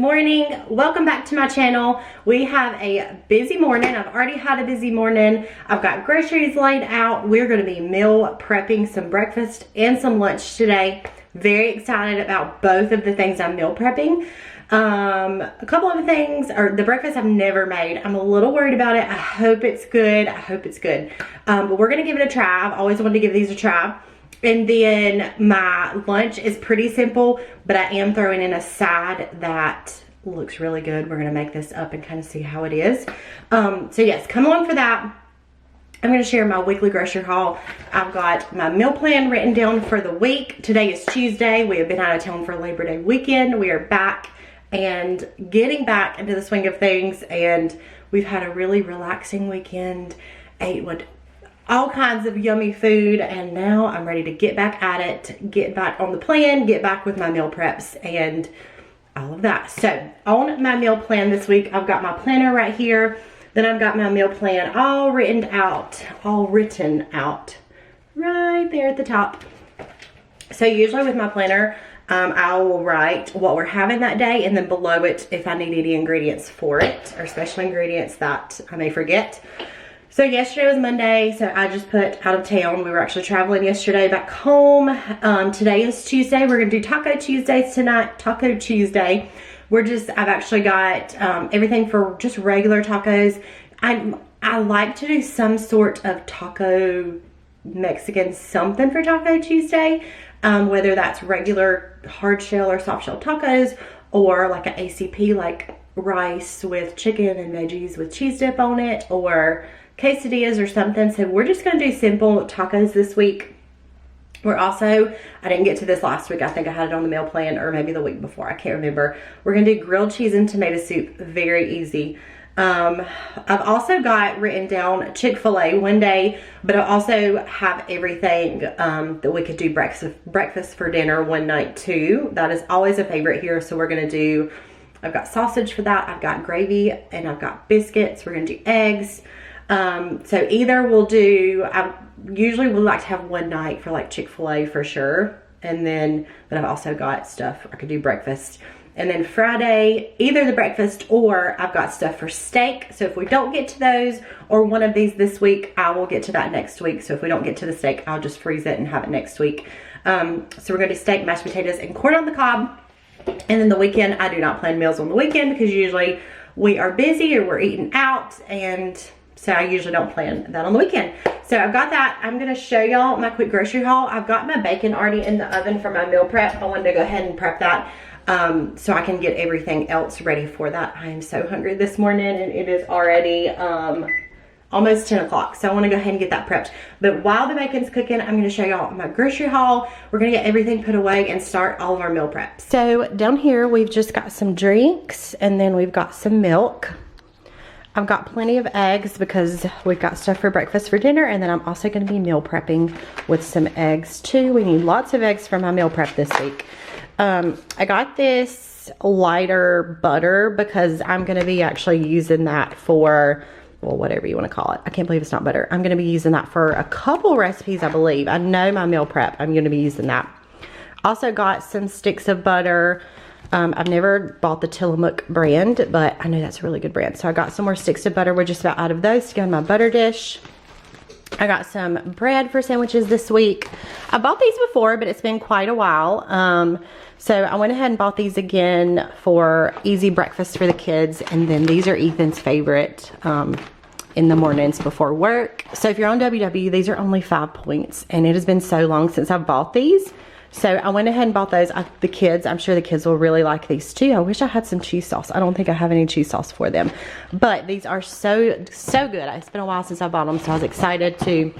morning. Welcome back to my channel. We have a busy morning. I've already had a busy morning. I've got groceries laid out. We're going to be meal prepping some breakfast and some lunch today. Very excited about both of the things I'm meal prepping. A couple of things, or the breakfast I've never made. I'm a little worried about it. I hope it's good. But we're going to give it a try. I've always wanted to give these a try. And then my lunch is pretty simple, but I am throwing in a side that looks really good. We're gonna make this up and kind of see how it is. So yes, come along for that. I'm gonna share my weekly grocery haul. I've got my meal plan written down for the week. Today is Tuesday. We have been out of town for Labor Day weekend. We are back and getting back into the swing of things, and we've had a really relaxing weekend. Ate all kinds of yummy food, and now I'm ready to get back at it, get back on the plan, get back with my meal preps and all of that. So on my meal plan this week, I've got my planner right here. Then I've got my meal plan all written out right there at the top. So usually with my planner, I will write what we're having that day, and then below it if I need any ingredients for it, or special ingredients that I may forget. So yesterday was Monday, so I just put out of town. We were actually traveling yesterday back home. Today is Tuesday. We're gonna do Taco Tuesdays tonight, Taco Tuesday. I've actually got everything for just regular tacos. I like to do some sort of taco Mexican something for Taco Tuesday, whether that's regular hard shell or soft shell tacos, or like an ACP, like rice with chicken and veggies with cheese dip on it, or quesadillas or something. So we're just gonna do simple tacos this week. I didn't get to this last week. I think I had it on the meal plan, or maybe the week before, I can't remember. We're gonna do grilled cheese and tomato soup, very easy. I've also got written down Chick-fil-A one day, but I also have everything that we could do breakfast for dinner one night too. That is always a favorite here. So I've got sausage for that, I've got gravy, and I've got biscuits. We're gonna do eggs. So either I usually would like to have one night for like Chick-fil-A for sure. But I've also got stuff, I could do breakfast. And then Friday, either the breakfast or I've got stuff for steak. So if we don't get to those or one of these this week, I will get to that next week. So if we don't get to the steak, I'll just freeze it and have it next week. So we're gonna do steak, mashed potatoes, and corn on the cob. And then the weekend, I do not plan meals on the weekend because usually we are busy or we're eating out, and so I usually don't plan that on the weekend. So I've got that. I'm gonna show y'all my quick grocery haul. I've got my bacon already in the oven for my meal prep. I wanted to go ahead and prep that so I can get everything else ready for that. I am so hungry this morning, and it is already almost 10 o'clock. So I wanna go ahead and get that prepped. But while the bacon's cooking, I'm gonna show y'all my grocery haul. We're gonna get everything put away and start all of our meal preps. So down here, we've just got some drinks, and then we've got some milk. I've got plenty of eggs because we've got stuff for breakfast for dinner, and then I'm also gonna be meal prepping with some eggs too. We need lots of eggs for my meal prep this week. I got this lighter butter because I'm gonna be actually using that for, well, whatever you wanna call it. I can't believe it's not butter. I'm gonna be using that for a couple recipes, I believe. I know my meal prep, I'm gonna be using that. Also got some sticks of butter. I've never bought the Tillamook brand, but I know that's a really good brand. So I got some more sticks of butter. We're just about out of those to go in my butter dish. I got some bread for sandwiches this week. I bought these before, but it's been quite a while. So I went ahead and bought these again for easy breakfast for the kids. And then these are Ethan's favorite in the mornings before work. So if you're on WW, these are only 5 points. And it has been so long since I've bought these. So I went ahead and bought those. I'm sure the kids will really like these too. I wish I had some cheese sauce. I don't think I have any cheese sauce for them. But these are so good. It's been a while since I bought them, so I was excited to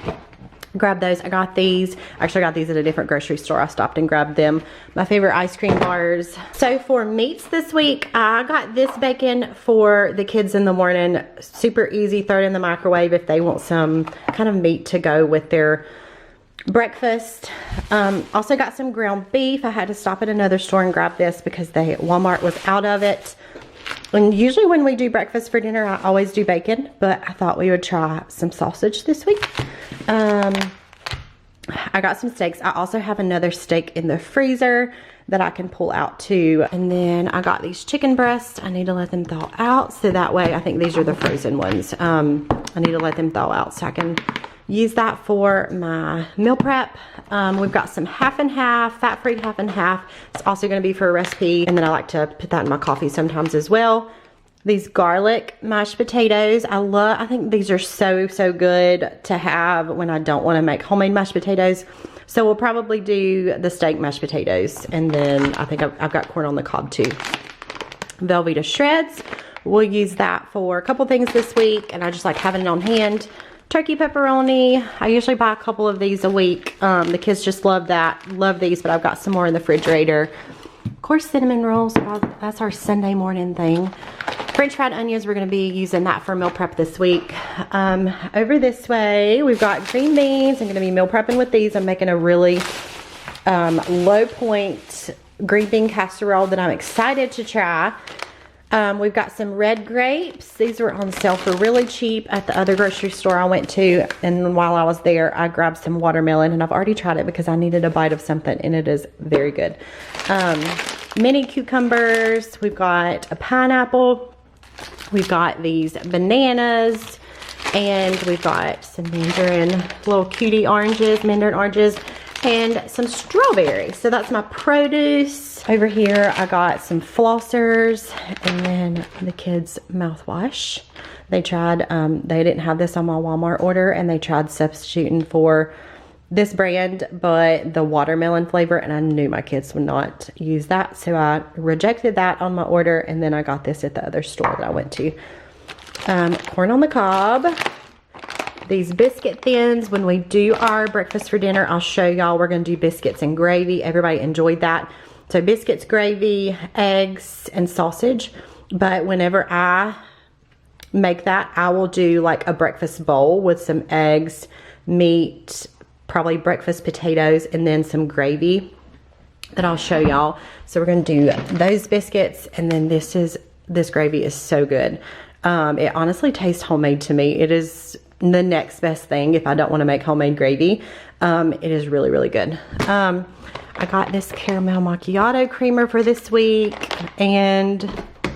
grab those. I got these. Actually, I got these at a different grocery store. I stopped and grabbed them. My favorite ice cream bars. So for meats this week, I got this bacon for the kids in the morning. Super easy. Throw it in the microwave if they want some kind of meat to go with their breakfast. Also got some ground beef. I had to stop at another store and grab this because Walmart was out of it. And usually when we do breakfast for dinner, I always do bacon, but I thought we would try some sausage this week. I got some steaks. I also have another steak in the freezer that I can pull out too. And then I got these chicken breasts. I need to let them thaw out, so that way, I think these are the frozen ones. I need to let them thaw out so I can use that for my meal prep. We've got some half and half, fat-free half and half. It's also gonna be for a recipe, and then I like to put that in my coffee sometimes as well. These garlic mashed potatoes, I think these are so good to have when I don't want to make homemade mashed potatoes. So we'll probably do the steak mashed potatoes, and then I think I've got corn on the cob too. Velveeta shreds, we'll use that for a couple things this week, and I just like having it on hand. Turkey pepperoni, I usually buy a couple of these a week. The kids just love these, but I've got some more in the refrigerator. Of course, cinnamon rolls, that's our Sunday morning thing. French fried onions, we're gonna be using that for meal prep this week. Over this way, we've got green beans. I'm gonna be meal prepping with these. I'm making a really low point green bean casserole that I'm excited to try. We've got some red grapes. These were on sale for really cheap at the other grocery store I went to, and while I was there, I grabbed some watermelon, and I've already tried it because I needed a bite of something, and it is very good. Mini cucumbers. We've got a pineapple. We've got these bananas, and we've got some mandarin, little cutie oranges, mandarin oranges, and some strawberries. So that's my produce. Over here, I got some flossers, and then the kids' mouthwash. They tried, they didn't have this on my Walmart order, and they tried substituting for this brand, but the watermelon flavor, and I knew my kids would not use that, so I rejected that on my order, and then I got this at the other store that I went to. Corn on the cob. These biscuit thins, when we do our breakfast for dinner, I'll show y'all, we're gonna do biscuits and gravy. Everybody enjoyed that. So biscuits, gravy, eggs, and sausage. But whenever I make that, I will do like a breakfast bowl with some eggs, meat, probably breakfast potatoes, and then some gravy that I'll show y'all. So we're gonna do those biscuits, and then this gravy is so good. It honestly tastes homemade to me. It is the next best thing if I don't want to make homemade gravy. It is really good. I got this caramel macchiato creamer for this week, and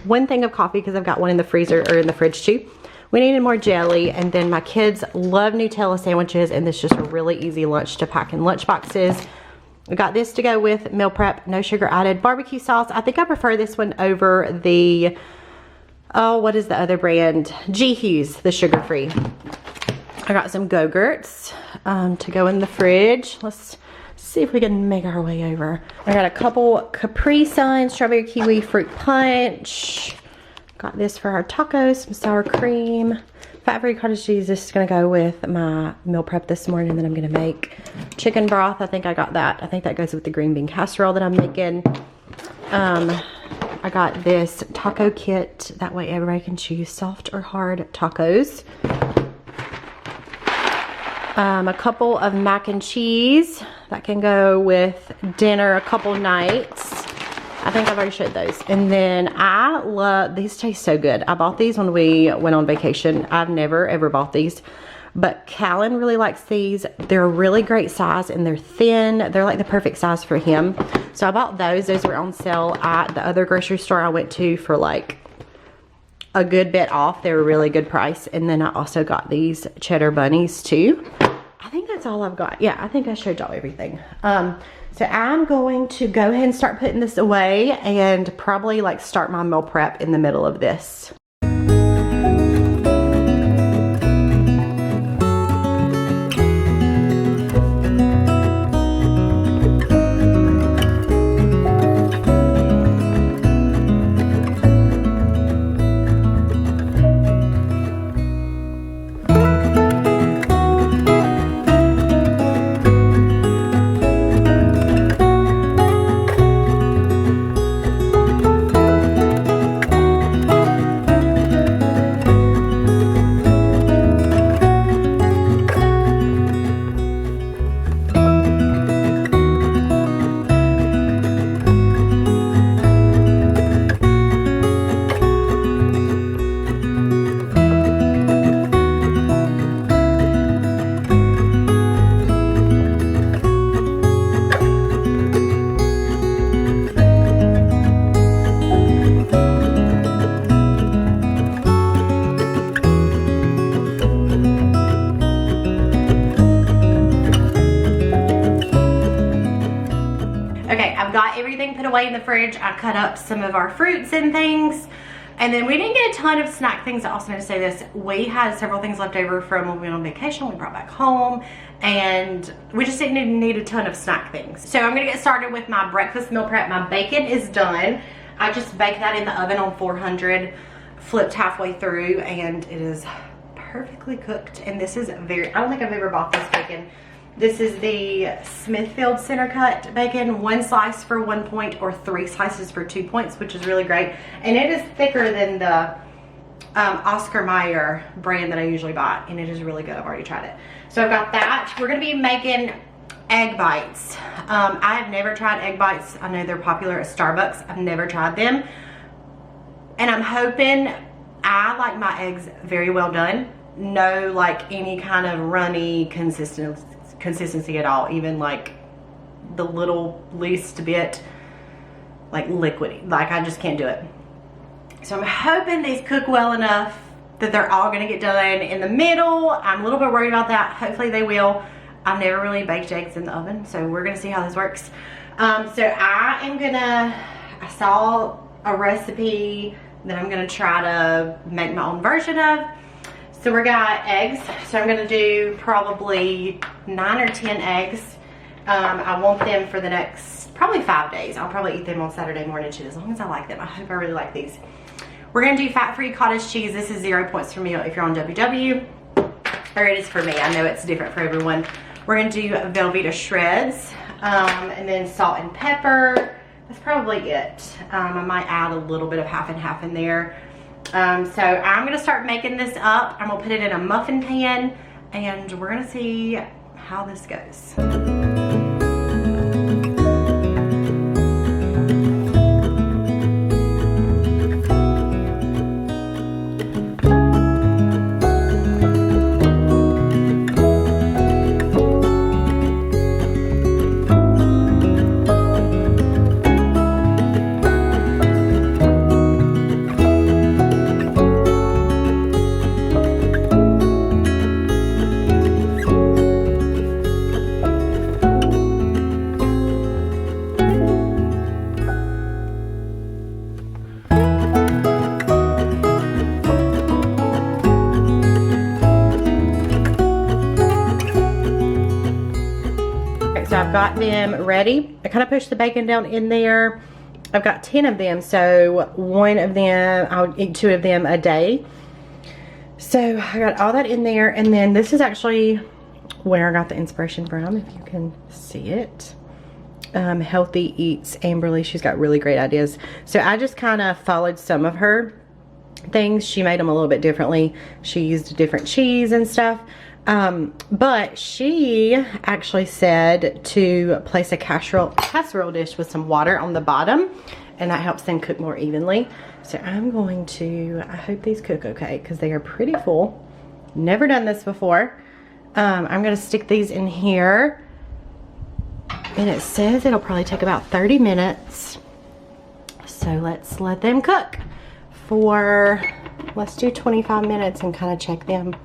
one thing of coffee because I've got one in the freezer or in the fridge too. We needed more jelly, and then my kids love Nutella sandwiches, and this is just a really easy lunch to pack in lunch boxes. We got this to go with meal prep, no sugar added. Barbecue sauce, I think I prefer this one over the, oh, what is the other brand? G Hughes, the sugar-free. I got some Go-Gurts to go in the fridge. Let's see if we can make our way over. I got a couple Capri Sun strawberry kiwi fruit punch. Got this for our tacos, some sour cream. Fat-free cottage cheese. This is gonna go with my meal prep this morning, and then I'm gonna make chicken broth. I think I got that. I think that goes with the green bean casserole that I'm making. I got this taco kit. That way everybody can choose soft or hard tacos. A couple of mac and cheese that can go with dinner a couple nights. I think I've already showed those. And then I love, these taste so good. I bought these when we went on vacation. I've never ever bought these, but Callan really likes these. They're a really great size, and they're thin. They're like the perfect size for him. So I bought those. Those were on sale at the other grocery store I went to for like a good bit off. They were a really good price. And then I also got these cheddar bunnies too. I think that's all I've got. Yeah, I think I showed y'all everything. So I'm going to go ahead and start putting this away, and probably like start my meal prep in the middle of this. everything put away in the fridge. I cut up some of our fruits and things. And then we didn't get a ton of snack things. I also need to say this. We had several things left over from when we went on vacation. We brought back home. And we just didn't need a ton of snack things. So I'm going to get started with my breakfast meal prep. My bacon is done. I just baked that in the oven on 400. Flipped halfway through. And it is perfectly cooked. And this is very... I don't think I've ever bought this bacon. This is the Smithfield center cut bacon, 1 slice for 1 point or 3 slices for 2 points, which is really great. And it is thicker than the Oscar Mayer brand that I usually buy, and it is really good. I've already tried it. So I've got that. We're gonna be making egg bites. I have never tried egg bites. I know they're popular at Starbucks. I've never tried them. And I'm hoping, I like my eggs very well done. No like any kind of runny consistency at all, even like the little least bit like liquidy. Like I just can't do it. So I'm hoping these cook well enough that they're all gonna get done in the middle. I'm a little bit worried about that. Hopefully they will. I've never really baked eggs in the oven, so we're gonna see how this works. I saw a recipe that I'm gonna try to make my own version of. So we got eggs. So I'm gonna do probably 9 or 10 eggs. I want them for the next probably 5 days. I'll probably eat them on Saturday morning too, as long as I like them. I hope I really like these. We're gonna do fat-free cottage cheese. This is 0 points for me if you're on WW, or it is for me. I know it's different for everyone. We're gonna do Velveeta shreds, and then salt and pepper. That's probably it. I might add a little bit of half and half in there. So I'm gonna start making this up. I'm gonna put it in a muffin pan, and we're gonna see how this goes. So I've got them ready. I kind of pushed the bacon down in there. I've got 10 of them, so one of them, I'll eat 2 of them a day. So I got all that in there, and then this is actually where I got the inspiration from, if you can see it. Healthy Eats Amberly. She's got really great ideas. So I just kind of followed some of her things. She made them a little bit differently. She used a different cheese and stuff. But she actually said to place a casserole dish with some water on the bottom, and that helps them cook more evenly. So I'm going to, I hope these cook okay, because they are pretty full. Never done this before. I'm going to stick these in here, and it says it'll probably take about 30 minutes. So let's let them cook for, let's do 25 minutes and kind of check them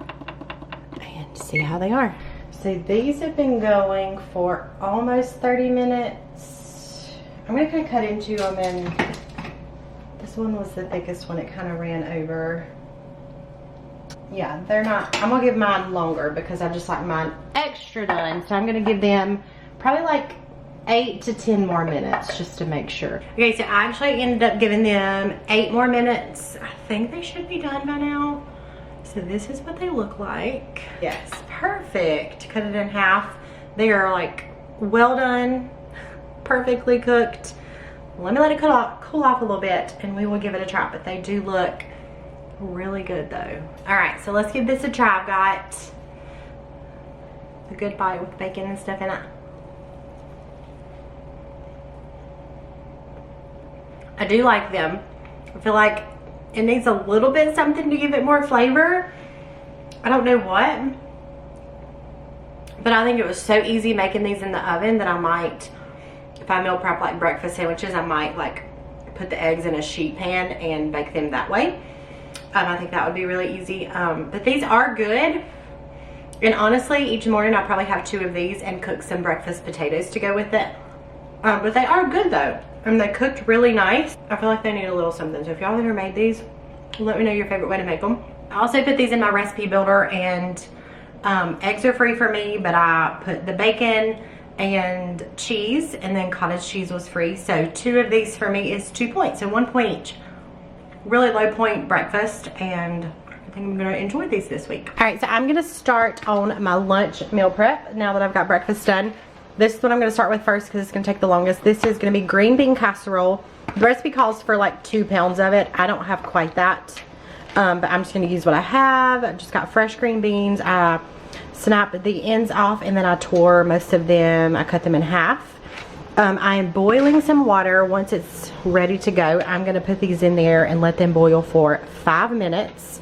and see how they are. So these have been going for almost 30 minutes. I'm going to kind of cut into them, and this one was the thickest one. It kind of ran over. Yeah, they're not, I'm going to give mine longer because I just like mine extra done. So I'm going to give them probably like 8 to 10 more minutes just to make sure. Okay, so I actually ended up giving them 8 more minutes. I think they should be done by now. So this is what they look like. Yes, perfect. Cut it in half. They are like well done, perfectly cooked. Let me let it cool off a little bit, and we will give it a try. But they do look really good though. All right, so let's give this a try. I've got a good bite with bacon and stuff in it. I do like them. I feel like it needs a little bit something to give it more flavor. I don't know what, but I think it was so easy making these in the oven that I might, if I meal prep like breakfast sandwiches, I might like put the eggs in a sheet pan and bake them that way. I think that would be really easy. But these are good. And honestly, each morning I'll probably have 2 of these and cook some breakfast potatoes to go with it. But they are good though. And they cooked really nice. I feel like they need a little something. So if y'all have ever made these, let me know your favorite way to make them. I also put these in my recipe builder, and eggs are free for me, but I put the bacon and cheese, and then cottage cheese was free. So 2 of these for me is 2 points, so 1 point each. Really low point breakfast, and I think I'm gonna enjoy these this week. All right, so I'm gonna start on my lunch meal prep now that I've got breakfast done. This is what I'm gonna start with first because it's gonna take the longest. This is gonna be green bean casserole. The recipe calls for like 2 pounds of it. I don't have quite that, but I'm just gonna use what I have. I just got fresh green beans. I snapped the ends off, and then I tore most of them. I cut them in half. I am boiling some water. Once it's ready to go, I'm gonna put these in there and let them boil for 5 minutes.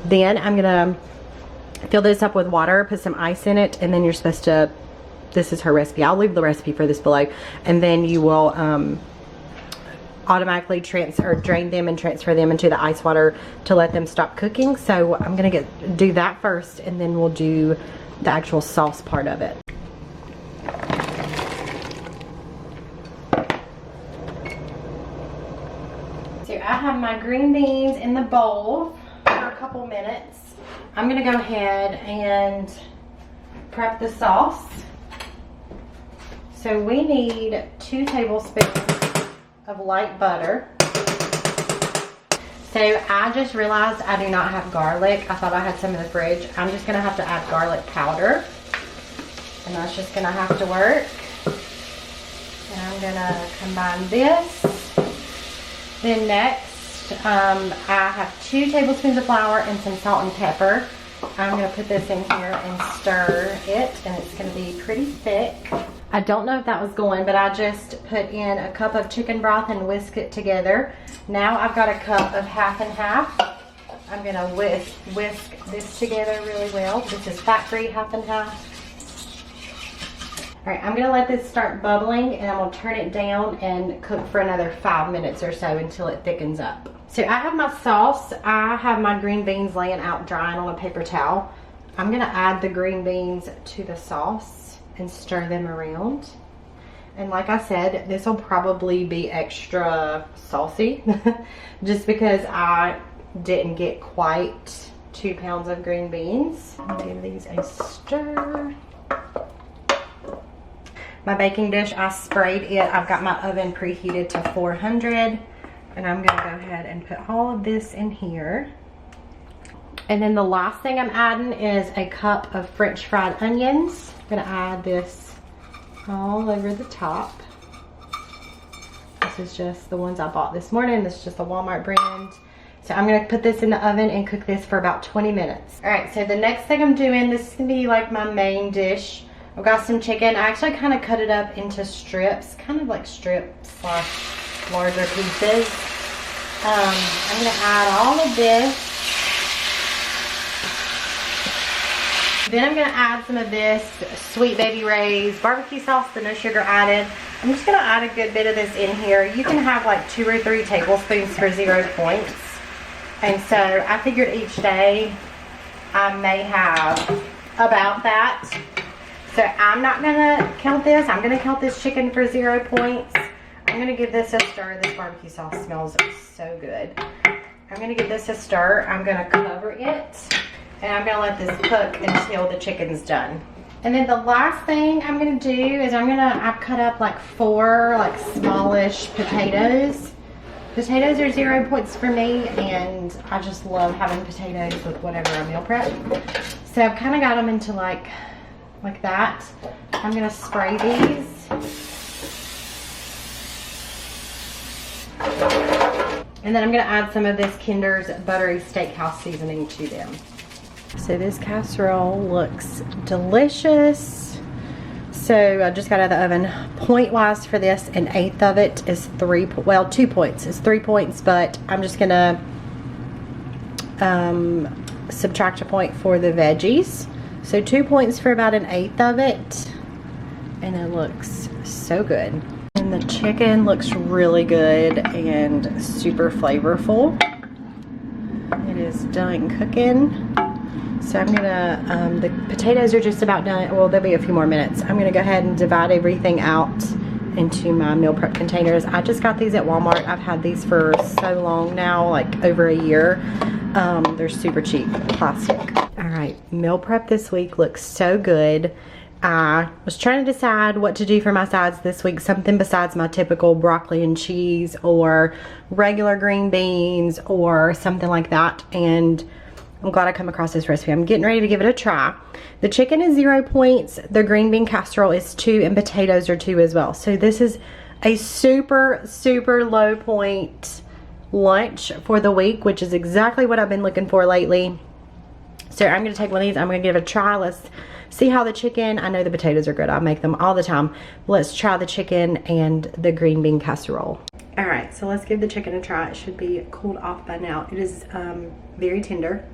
Then I'm gonna fill this up with water, put some ice in it, and then you're supposed to, this is her recipe, I'll leave the recipe for this below, and then you will automatically drain them and transfer them into the ice water to let them stop cooking. So I'm gonna do that first, and then we'll do the actual sauce part of it. So I have my green beans in the bowl for a couple minutes. I'm gonna go ahead and prep the sauce. So we need 2 tablespoons of light butter. So I just realized I do not have garlic. I thought I had some in the fridge. I'm just gonna have to add garlic powder, and that's just gonna have to work. And I'm gonna combine this. Then next, I have 2 tablespoons of flour and some salt and pepper. I'm gonna put this in here and stir it, and it's gonna be pretty thick. I don't know if that was going, but I just put in a cup of chicken broth and whisk it together. Now I've got a cup of half and half. I'm gonna whisk this together really well. This is fat-free half and half. All right, I'm gonna let this start bubbling, and I'm gonna turn it down and cook for another 5 minutes or so until it thickens up. So I have my sauce. I have my green beans laying out drying on a paper towel. I'm gonna add the green beans to the sauce and stir them around. And like I said, this will probably be extra saucy just because I didn't get quite 2 pounds of green beans. I'll give these a stir. My baking dish, I sprayed it. I've got my oven preheated to 400, and I'm gonna go ahead and put all of this in here. And then the last thing I'm adding is a cup of French fried onions. I'm gonna add this all over the top. This is just the ones I bought this morning. This is just a Walmart brand. So I'm gonna put this in the oven and cook this for about 20 minutes. All right, so the next thing I'm doing, this is gonna be like my main dish. I've got some chicken. I actually kind of cut it up into strips, kind of like strips / larger pieces. I'm gonna add all of this. Then I'm gonna add some of this Sweet Baby Ray's barbecue sauce, the no sugar added. I'm just gonna add a good bit of this in here. You can have like 2 or 3 tablespoons for 0 points. And so I figured each day I may have about that. So I'm not gonna count this. I'm gonna count this chicken for 0 points. I'm gonna give this a stir. This barbecue sauce smells so good. I'm gonna give this a stir. I'm gonna cover it, and I'm gonna let this cook until the chicken's done. And then the last thing I'm gonna do is I've cut up like 4 like smallish potatoes. Potatoes are 0 points for me, and I just love having potatoes with whatever I meal prep. So I've kind of got them into like that. I'm gonna spray these. And then I'm gonna add some of this Kinder's Buttery Steakhouse seasoning to them. So this casserole looks delicious. So I just got out of the oven. Point wise for this, 1/8 of it is 2 points. It's 3 points, but I'm just gonna subtract a point for the veggies. So 2 points for about 1/8 of it. And it looks so good. And the chicken looks really good and super flavorful. It is done cooking. So I'm gonna, the potatoes are just about done. Well, there'll be a few more minutes. I'm gonna go ahead and divide everything out into my meal prep containers. I just got these at Walmart. I've had these for so long now, like over a year. They're super cheap, plastic. All right, meal prep this week looks so good. I was trying to decide what to do for my sides this week, something besides my typical broccoli and cheese or regular green beans or something like that, and I'm glad I come across this recipe. I'm getting ready to give it a try. The chicken is 0 points, the green bean casserole is 2, and potatoes are 2 as well. So this is a super, super low point lunch for the week, which is exactly what I've been looking for lately. So I'm going to take one of these. I'm going to give it a try. Let's see how the chicken, I know the potatoes are good. I make them all the time. Let's try the chicken and the green bean casserole. All right, so let's give the chicken a try. It should be cooled off by now. It is very tender.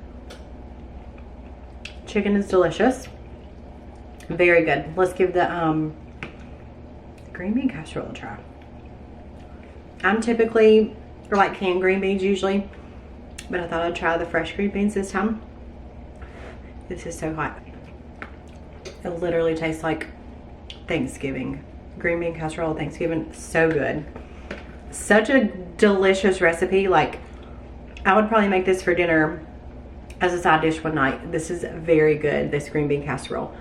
Chicken is delicious. Very good. Let's give the green bean casserole a try. I'm typically like canned green beans usually, but I thought I'd try the fresh green beans this time. This is so hot. It literally tastes like Thanksgiving. Green bean casserole Thanksgiving, so good. Such a delicious recipe. Like, I would probably make this for dinner as a side dish one night. This is very good, this green bean casserole.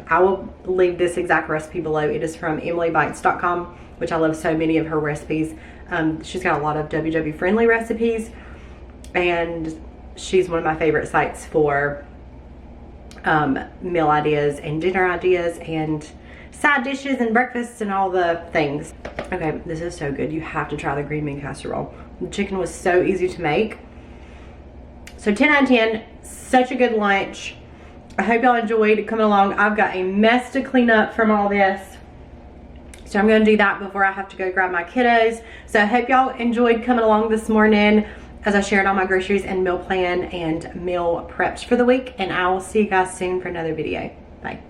I will leave this exact recipe below. It is from emilybites.com, which I love so many of her recipes. She's got a lot of WW friendly recipes, and she's one of my favorite sites for meal ideas and dinner ideas and side dishes and breakfasts and all the things. Okay, this is so good. You have to try the green bean casserole. The chicken was so easy to make. So 10 out of 10, such a good lunch. I hope y'all enjoyed coming along. I've got a mess to clean up from all this, so I'm gonna do that before I have to go grab my kiddos. So I hope y'all enjoyed coming along this morning as I shared all my groceries and meal plan and meal preps for the week, and I will see you guys soon for another video. Bye.